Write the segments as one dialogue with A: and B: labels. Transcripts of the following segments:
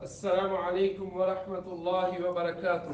A: Assalamu alaikum wa rahmatullahi wa barakatuh.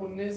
A: 19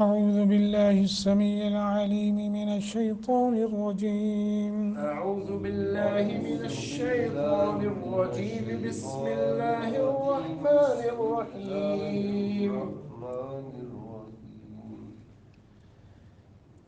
B: أعوذ بالله السميع العليم من الشيطان الرجيم
A: أعوذ بالله من الشيطان الرجيم بسم الله الرحمن الرحيم।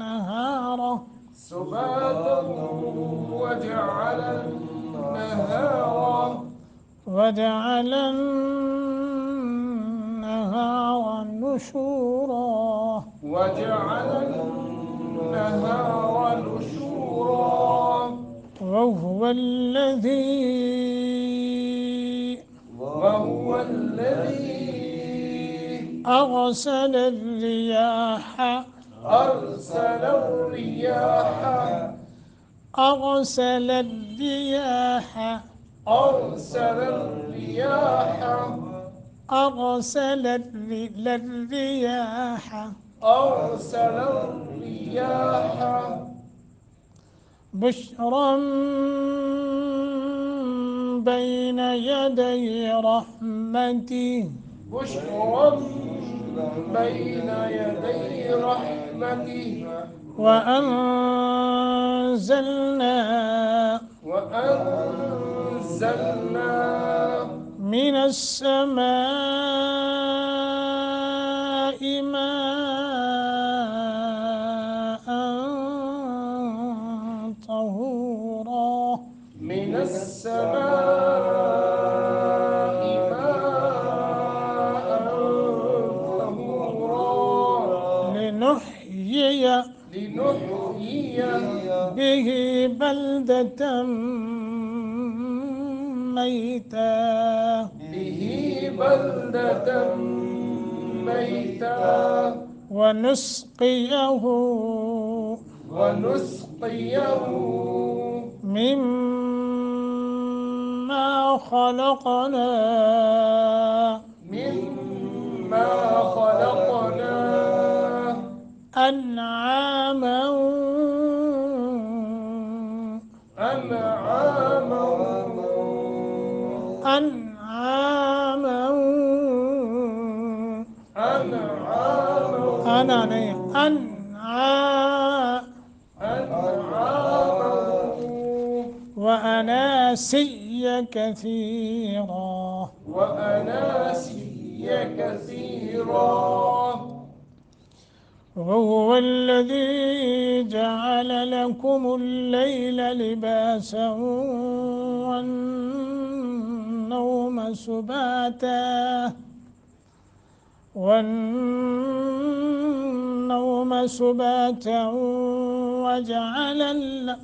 B: النهار
A: سباتا وجعل النهار
B: نشورا
A: وجعل النهار نشورا
B: وهو الذي أرسل الرياح
A: أرسل الرياح
B: أرسل الرياح
A: أرسل الرياح
B: أرسل الرياح
A: أرسل الرياح
B: بشرا بين يدي رحمته
A: بشرا بين يدي رحمته
B: وأنزلنا من السماء ماء طهورا
A: من السماء ماء طهورا
B: لنحيي به بلدة ميتا ونسقيه مما خلقنا أنعاما وأناسيا كثيرا وهو الذي جعل لكم الليل لباسا والنوم سباتا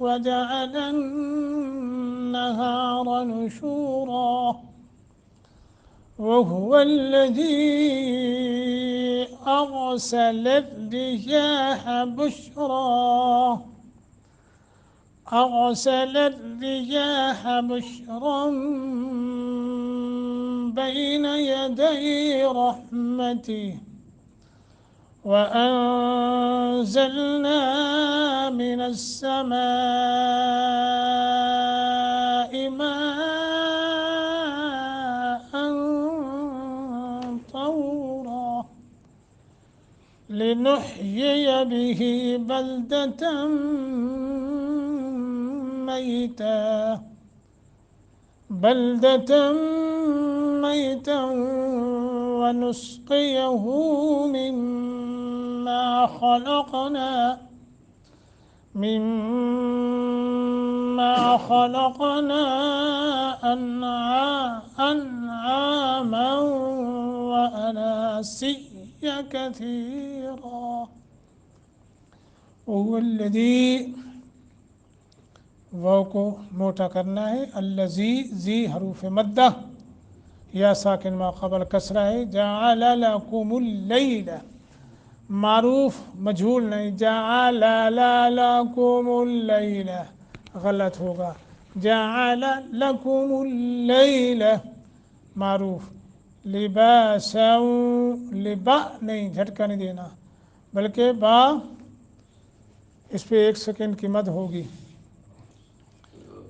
B: وجعل النهار نشورا وهو الذي أرسل الرياح بشرا بين يدي رحمته وأنزلنا من السماء ماء طهورا لنحيي به بلدة ميتا ونسقيه مما مما خلقنا أنعاما وأناسيا كثيرا وهو الذي واو کو موٹا کرنا ہے الذی زی حروف مدہ یا ساکن ما قبل کسرہ ہے جعل لکم اللیل معروف مجھول نہیں جعل لکم اللیل غلط ہوگا جعل لکم اللیل معروف لباسا لبا نہیں جھٹکا نہیں دینا بلکہ با اس پہ 1 سیکنڈ کی مد ہوگی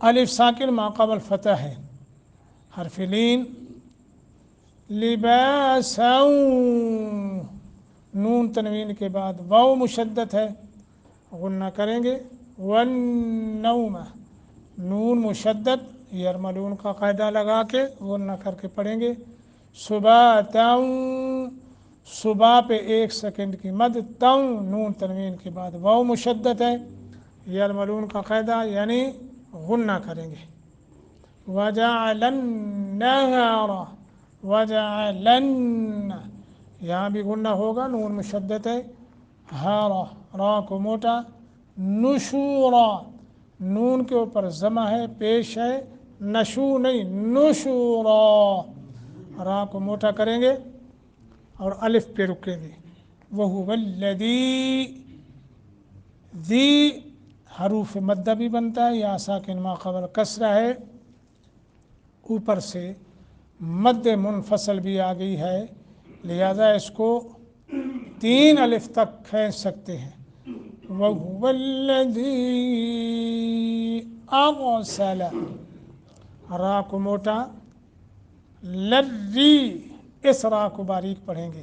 B: الف ساکن ما قبل فتح ہے حرف لین لباسا نون تنوین کے بعد واو مشدد ہے غنہ کریں گے والنوم نون مشدد یرملون کا قاعدہ لگا کے غنہ کر کے پڑھیں گے سباتا صبح پہ 1 سیکنڈ کی مد تاؤ نون تنوین کے بعد واو مشدد ہے یرملون کا قاعدہ یعنی غنہ کریں گے وجعل النہار وجعلن یہاں بھی غنہ ہوگا نون مشدد ہے ہارا را کو موٹا نشورا نون کے اوپر ضمہ ہے پیش ہے نشو نہیں نشورا را کو موٹا کریں گے اور الف پہ رکیں گے وَهُوَ الَّذِي ذی حروف مدہ بھی بنتا ہے یا ساکن ما قبل کسرہ ہے اوپر سے مد منفصل بھی آ گئی ہے لہذا اس کو 3 الف تک کھینچ سکتے ہیں وَهُوَ الَّذِي أَرْسَلَ را کو موٹا لری اس را کو باریک پڑھیں گے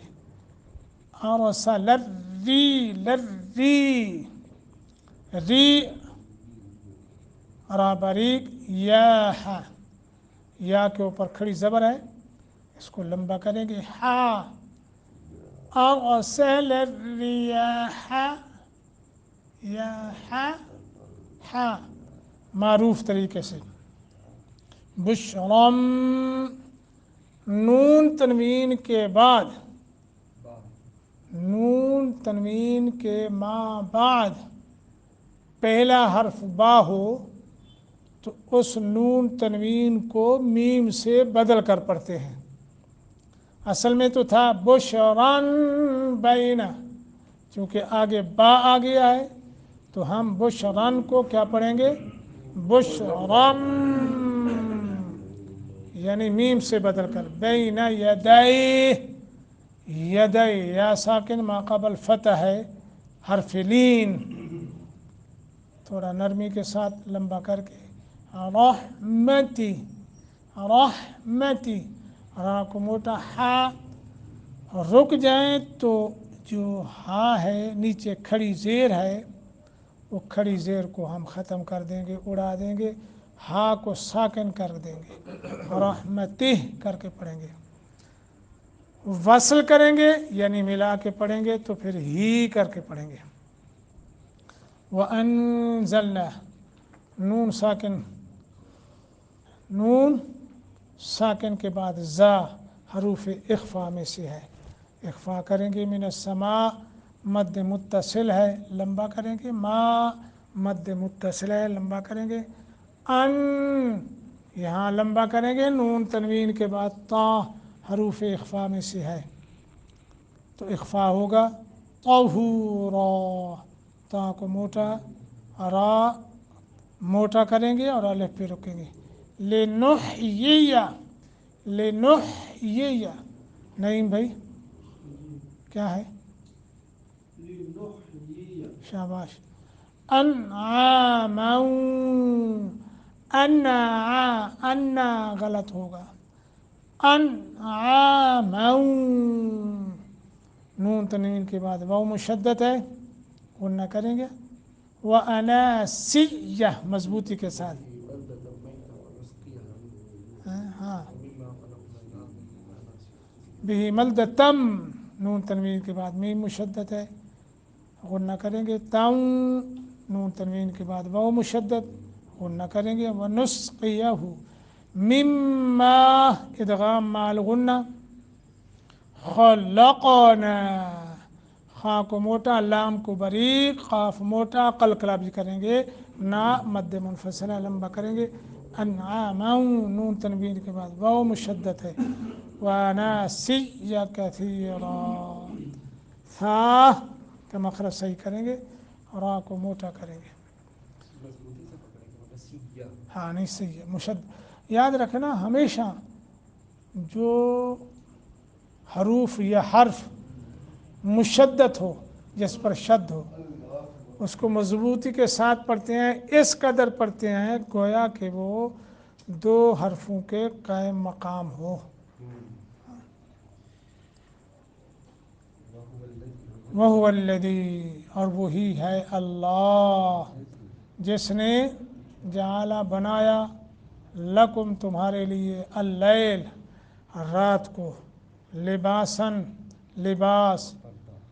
B: أَرْسَلَ لری ری را باریک یا کے اوپر کھڑی زبر ہے اس کو لمبا کریں گے أَرْسَلَ الرِّيَاحَ معروف طریقے سے بشرم نون تنوین کے ما بعد پہلا حرف با ہو تو اس نون تنوین کو میم سے بدل کر پڑھتے ہیں اصل میں تو تھا بشران بینا چونکہ آگے با آ گیا ہے تو ہم بشران کو کیا پڑھیں گے بشرم یعنی میم سے بدل کر بین یدی یا ساکن ما قبل فتح ہے حرف لین تھوڑا نرمی کے ساتھ لمبا کر کے رحمتی را کو موٹا رک جائیں تو جو ہا ہے نیچے کھڑی زیر ہے وہ کھڑی زیر کو ہم ختم کر دیں گے اڑا دیں گے ہا کو ساکن کر دیں گے رحمتی کر کے پڑھیں گے وصل کریں گے یعنی ملا کے پڑھیں گے تو پھر ہی کر کے پڑھیں گے وَأَنزَلْنَا نون ساکن کے بعد زا حروف اخفا میں سے ہے اخفا کریں گے من السماء مد متصل ہے لمبا کریں گے ما مد متصل ہے لمبا کریں گے ان یہاں لمبا کریں گے نون تنوین کے بعد تا حروف اخفا میں سے ہے تو اخفا ہوگا طہورا تا کو موٹا را موٹا کریں گے اور الف پہ رکیں گے لنحیی نعیم بھائی کیا ہے شاباش انعاما انا غلط ہوگا انعاما نون تنوین کے بعد واو مشدد ہے غنہ کریں گے وَأَنَاسِيَّ مضبوطی کے ساتھ ہاں بِهِ مَلْدَتَم نون تنوین کے بعد میم مشدد ہے غنہ کریں گے، تاؤں نون تنوین کے بعد واو مشدد غنہ کریں گے، ونسقیہ مما ادغام مال غنہ، خلقنا خا کو موٹا لام کو باریک قاف موٹا قلقلہ بھی کریں گے، نا مد منفصلہ لمبا کریں گے، انعاما نون تنوین کے بعد واو مشدد ہے، واناسیا کثیرا تھا کا مخرج صحیح کریں گے، را کو موٹا کریں گے، ہاں نہیں صحیح ہے مشدد۔ یاد رکھنا ہمیشہ جو حروف یا حرف مشدد ہو، جس پر شد ہو، اس کو مضبوطی کے ساتھ پڑھتے ہیں، اس قدر پڑھتے ہیں گویا کہ وہ دو حرفوں کے قائم مقام ہو۔ وَهُوَ الَّذِي اور وہی ہے اللہ جس نے جعل بنایا لکم تمہارے لیے اللیل رات کو، لباسن لباس،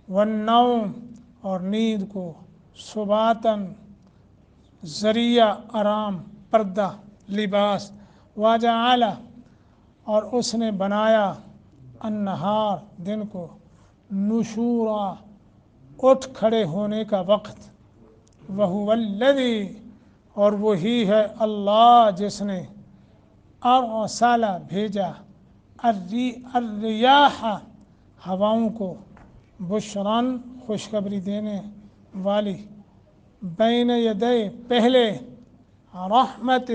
B: والنوم اور نیند کو، سباتن ذریعہ آرام پردہ لباس، وجعل اور اس نے بنایا النہار دن کو، نشورا اٹھ کھڑے ہونے کا وقت، وَهُوَ الَّذِي اور وہی ہے اللہ جس نے ارسل بھیجا الریاح ہواؤں کو، بشرن خوشخبری دینے والی، بین یدے پہلے، رحمت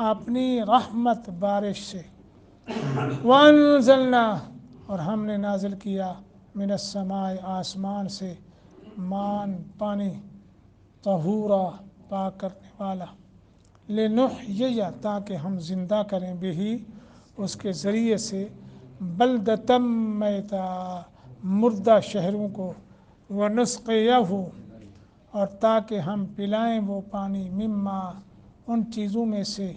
B: اپنی رحمت بارش سے، وانزلنا اور ہم نے نازل کیا من السماء آسمان سے، مان پانی، طہورا پاک کرنے والا، لنحیی تاکہ ہم زندہ کریں بہی اس کے ذریعے سے، بلدۃ میتا مردہ شہروں کو، ونسقیہ اور تاکہ ہم پلائیں وہ پانی، مما ان چیزوں میں سے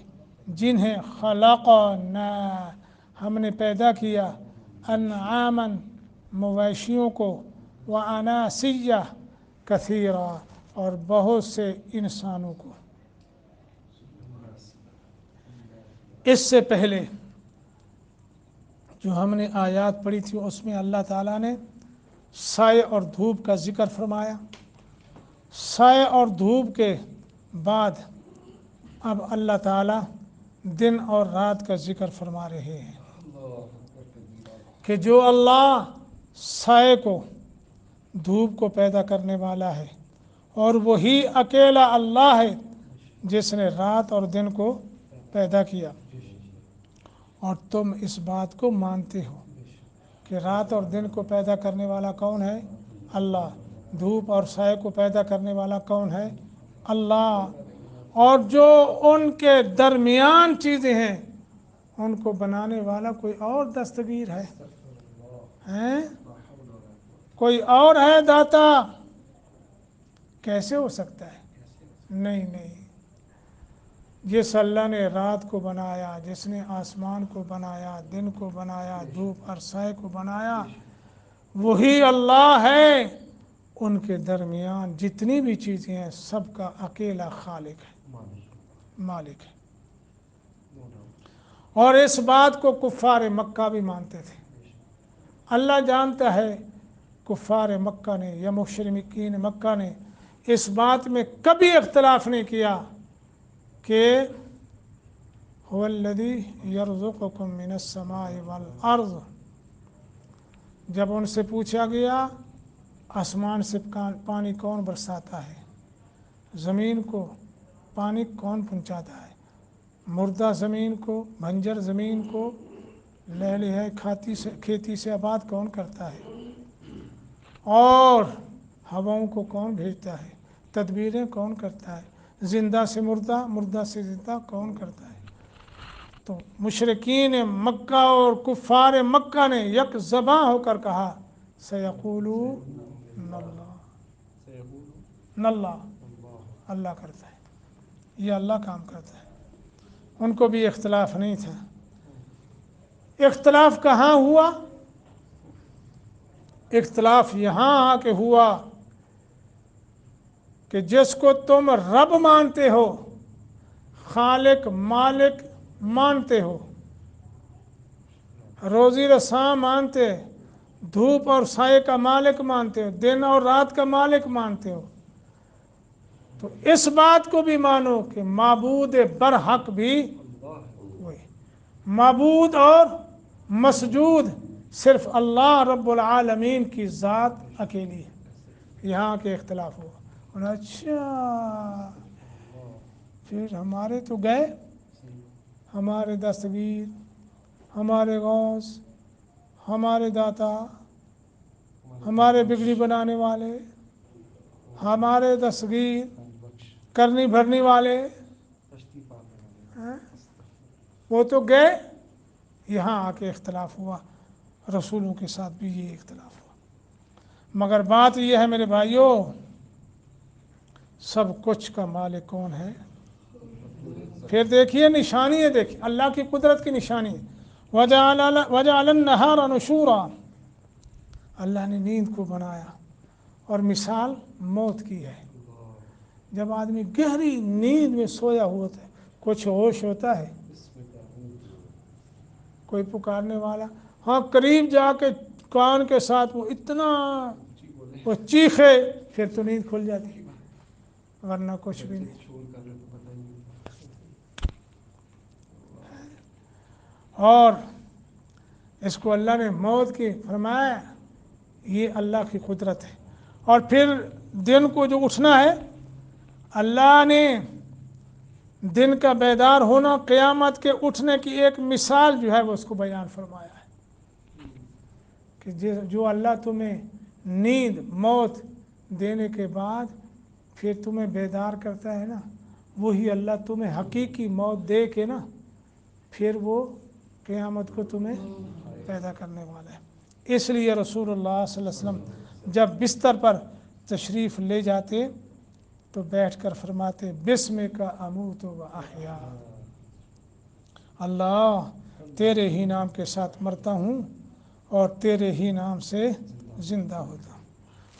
B: جنہیں خلقنا ہم نے پیدا کیا، انعاما مویشیوں کو، واناسیہ کثیرا اور بہت سے انسانوں کو۔ اس سے پہلے جو ہم نے آیات پڑھی تھی اس میں اللہ تعالیٰ نے سائے اور دھوپ کا ذکر فرمایا، سائے اور دھوپ کے بعد اب اللہ تعالیٰ دن اور رات کا ذکر فرما رہے ہیں کہ جو اللہ سائے کو دھوپ کو پیدا کرنے والا ہے، اور وہی اکیلا اللہ ہے جس نے رات اور دن کو پیدا کیا، اور تم اس بات کو مانتے ہو کہ رات اور دن کو پیدا کرنے والا کون ہے؟ اللہ۔ دھوپ اور سائے کو پیدا کرنے والا کون ہے؟ اللہ۔ اور جو ان کے درمیان چیزیں ہیں ان کو بنانے والا کوئی اور دستگیر ہے؟ ہیں؟ کوئی اور ہے داتا؟ کیسے ہو سکتا ہے؟ نہیں نہیں۔ جس اللہ نے رات کو بنایا، جس نے آسمان کو بنایا، دن کو بنایا، دھوپ اور سائے کو بنایا، وہی اللہ ہے۔ ان کے درمیان جتنی بھی چیزیں ہیں سب کا اکیلا خالق ہے، مالک ہے۔ اور اس بات کو کفار مکہ بھی مانتے تھے۔ اللہ جانتا ہے کفار مکہ نے یا مشرکین مکہ نے اس بات میں کبھی اختلاف نہیں کیا کہ هو الذی یرزقکم من السماء والارض۔ جب ان سے پوچھا گیا آسمان سے پانی کون برساتا ہے، زمین کو پانی کون پہنچاتا ہے، مردہ زمین کو، بنجر زمین کو لہلہائے کھیتی سے آباد کون کرتا ہے، اور ہواؤں کو کون بھیجتا ہے، تدبیریں کون کرتا ہے، زندہ سے مردہ، مردہ سے زندہ کون کرتا ہے۔ تو مشرکین مکہ اور کفار مکہ نے یک زباں ہو کر کہا سیقولون اللہ، اللہ کرتا ہے، یہ اللہ کام کرتا ہے۔ ان کو بھی اختلاف نہیں تھا۔ اختلاف کہاں ہوا؟ اختلاف یہاں آ کے ہوا کہ جس کو تم رب مانتے ہو، خالق مالک مانتے ہو، روزی رساں مانتے، دھوپ اور سائے کا مالک مانتے ہو، دن اور رات کا مالک مانتے ہو، تو اس بات کو بھی مانو کہ معبود برحق بھی وہی، معبود اور مسجود صرف اللہ رب العالمین کی ذات اکیلی ہے۔ یہاں کے اختلاف ہوا، اچھا پھر ہمارے تو گئے، ہمارے دستگیر، ہمارے غوث، ہمارے داتا، ہمارے بگڑی بنانے والے، ہمارے دستگیر کرنی بھرنی والے، وہ تو گئے۔ یہاں آ کے اختلاف ہوا، رسولوں کے ساتھ بھی یہ اختلاف ہوا۔ مگر بات یہ ہے میرے بھائیوں، سب کچھ کا مالک کون ہے؟ پھر دیکھیے نشانی ہے، دیکھیے اللہ کی قدرت کی نشانی ہے، وَجَعَلَ النَّهَارَ نُشُورًا، اللہ نے نیند کو بنایا، اور مثال موت کی ہے۔ جب آدمی گہری نیند میں سویا ہوتا ہے، کچھ ہوش ہوتا ہے، کوئی پکارنے والا، ہاں قریب جا کے کان کے ساتھ وہ اتنا وہ چیخے، پھر تو نیند کھل جاتی ہے، ورنہ کچھ بھی نہیں۔ اور اس کو اللہ نے موت کی فرمایا، یہ اللہ کی قدرت ہے۔ اور پھر دن کو جو اٹھنا ہے، اللہ نے دن کا بیدار ہونا، قیامت کے اٹھنے کی ایک مثال جو ہے وہ اس کو بیان فرمایا ہے کہ جو اللہ تمہیں نیند موت دینے کے بعد پھر تمہیں بیدار کرتا ہے نا، وہی اللہ تمہیں حقیقی موت دے کے نا پھر وہ قیامت کو تمہیں پیدا کرنے والا ہے۔ اس لیے رسول اللہ صلی اللہ علیہ وسلم جب بستر پر تشریف لے جاتے تو بیٹھ کر فرماتے، بسمک اموت و احیا، اللہ تیرے ہی نام کے ساتھ مرتا ہوں اور تیرے ہی نام سے زندہ ہوتا ہوں۔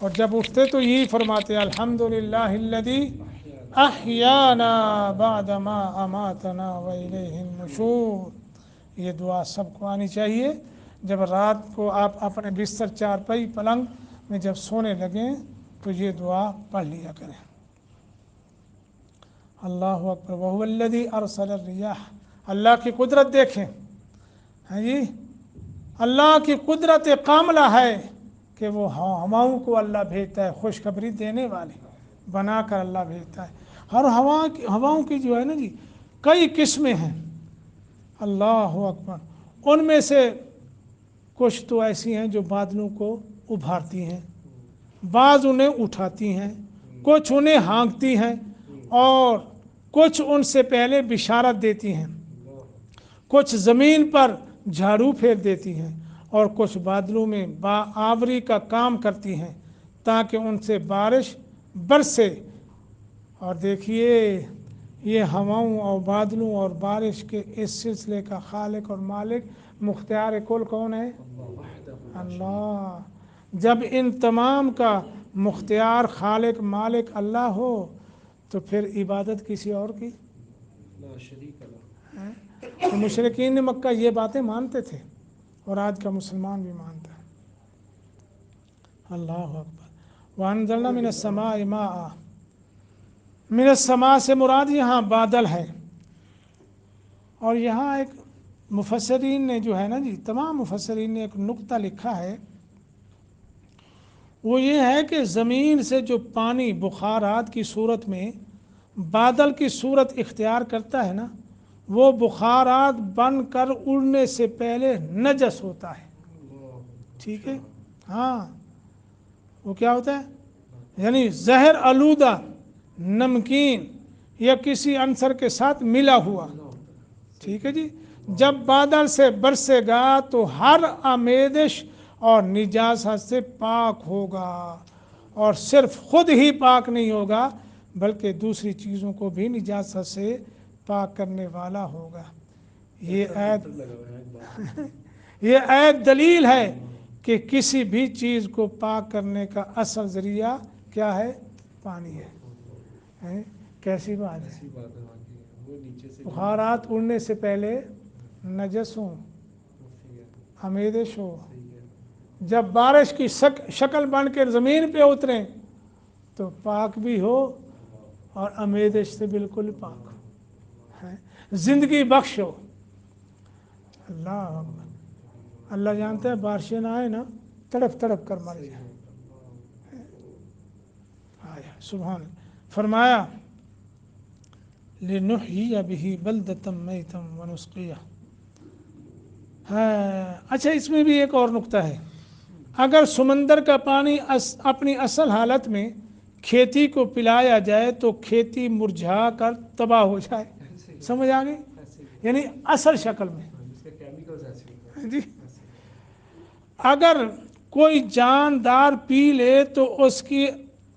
B: اور جب اٹھتے تو یہی فرماتے، الحمدللہ الذی احیانا بعد ما اماتنا والیہ النشور۔ یہ دعا سب کو آنی چاہیے، جب رات کو آپ اپنے بستر چارپائی پلنگ میں جب سونے لگیں تو یہ دعا پڑھ لیا کریں۔ اللہ اکبر، وہو الذی ارسل الریاح، اللہ کی قدرت دیکھیں، ہاں جی، اللہ کی قدرت کاملہ ہے کہ وہ ہواؤں کو اللہ بھیجتا ہے، خوشخبری دینے والے بنا کر اللہ بھیجتا ہے۔ ہر ہواؤں کی جو ہے نا جی کئی قسمیں ہیں، اللہ اکبر، ان میں سے کچھ تو ایسی ہیں جو بادلوں کو ابھارتی ہیں، بعض انہیں اٹھاتی ہیں، کچھ انہیں ہانکتی ہیں، اور کچھ ان سے پہلے بشارت دیتی ہیں، کچھ زمین پر جھاڑو پھیر دیتی ہیں، اور کچھ بادلوں میں آوری کا کام کرتی ہیں تاکہ ان سے بارش برسے۔ اور دیکھیے یہ ہواؤں اور بادلوں اور بارش کے اس سلسلے کا خالق اور مالک مختار کل کون ہے؟ اللہ۔ جب ان تمام کا مختار خالق مالک اللہ ہو تو پھر عبادت کسی اور کی؟ تو مشرکین مکہ یہ باتیں مانتے تھے اور آج کا مسلمان بھی مانتا ہے۔ اللہ اکبر۔ وانزلنا من السماء ماء، من السماء سے مراد یہاں بادل ہے۔ اور یہاں ایک مفسرین نے جو ہے نا جی، تمام مفسرین نے ایک نقطہ لکھا ہے، وہ یہ ہے کہ زمین سے جو پانی بخارات کی صورت میں بادل کی صورت اختیار کرتا ہے نا، وہ بخارات بن کر اڑنے سے پہلے نجس ہوتا ہے، ٹھیک ہے؟ ہاں، وہ کیا ہوتا ہے؟ یعنی زہر آلودہ، نمکین یا کسی عنصر کے ساتھ ملا ہوا، ٹھیک ہے جی؟ جب بادل سے برسے گا تو ہر آمیزش اور نجاست سے پاک ہوگا، اور صرف خود ہی پاک نہیں ہوگا بلکہ دوسری چیزوں کو بھی نجاست سے پاک کرنے والا ہوگا۔ یہ ایت دلیل ہے کہ کسی بھی چیز کو پاک کرنے کا اصل ذریعہ کیا ہے؟ پانی ہے۔ ہیں؟ کیسی بات ہے؟
C: ایسی بات ہے واقعی، وہ نیچے سے
B: بخارات اڑنے سے پہلے نجس ہوں، آمیزش ہو،
C: صحیح ہے،
B: جب بارش کی شکل بن کے زمین پہ اتریں تو پاک بھی ہو اور آمیزش سے بالکل پاک ہو، ہیں؟ زندگی بخش ہو۔ اللہ اکبر۔ اللہ جانتا ہے بارشیں نہ آئے نا تڑپ تڑپ کر مر جائے۔ آیا سبحان اللہ۔ فرمایا لِنُحْيِيَ بِهِ بَلْدَةً مَيْتًا وَنُسْقِيَهُ۔ ہاں اچھا، اس میں بھی ایک اور نقطہ ہے، اگر سمندر کا پانی اپنی اصل حالت میں کھیتی کو پلایا جائے تو کھیتی مرجھا کر تباہ ہو جائے، سمجھ آ گئی؟ یعنی اصل شکل میں
C: اس کے کیمیکلز ایسے ہوتے ہیں
B: جی، اگر کوئی جاندار پی لے تو اس کی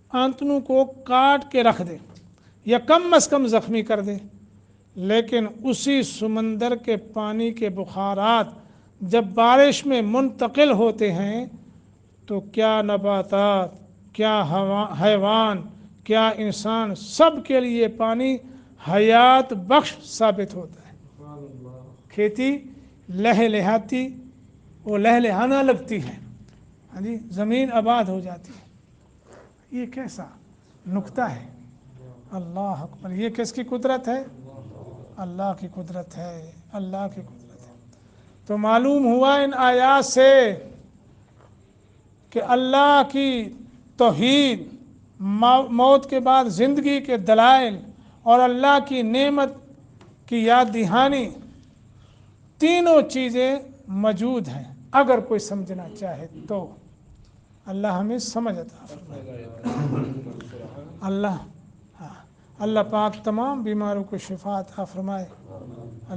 B: آنتنوں کو کاٹ کے رکھ دے یا کم از کم زخمی کر دے، لیکن اسی سمندر کے پانی کے بخارات جب بارش میں منتقل ہوتے ہیں تو کیا نباتات، کیا حیوان، کیا انسان، سب کے لیے پانی حیات بخش ثابت ہوتا ہے۔
C: سبحان اللہ،
B: کھیتی لہلہاتی، وہ لہلہانا لگتی ہے، ہاں جی، زمین آباد ہو جاتی ہے۔ یہ کیسا نقطہ ہے؟ اللہ اکبر۔ یہ کس کی قدرت ہے؟ اللہ کی قدرت ہے، اللہ کی قدرت ہے۔ تو معلوم ہوا ان آیات سے کہ اللہ کی توحید، موت کے بعد زندگی کے دلائل اور اللہ کی نعمت کی یاد دہانی، تینوں چیزیں موجود ہیں اگر کوئی سمجھنا چاہے تو۔ اللہ ہمیں سمجھ عطا فرمائے۔ اللہ پاک تمام بیماروں کو شفا عطا فرمائے۔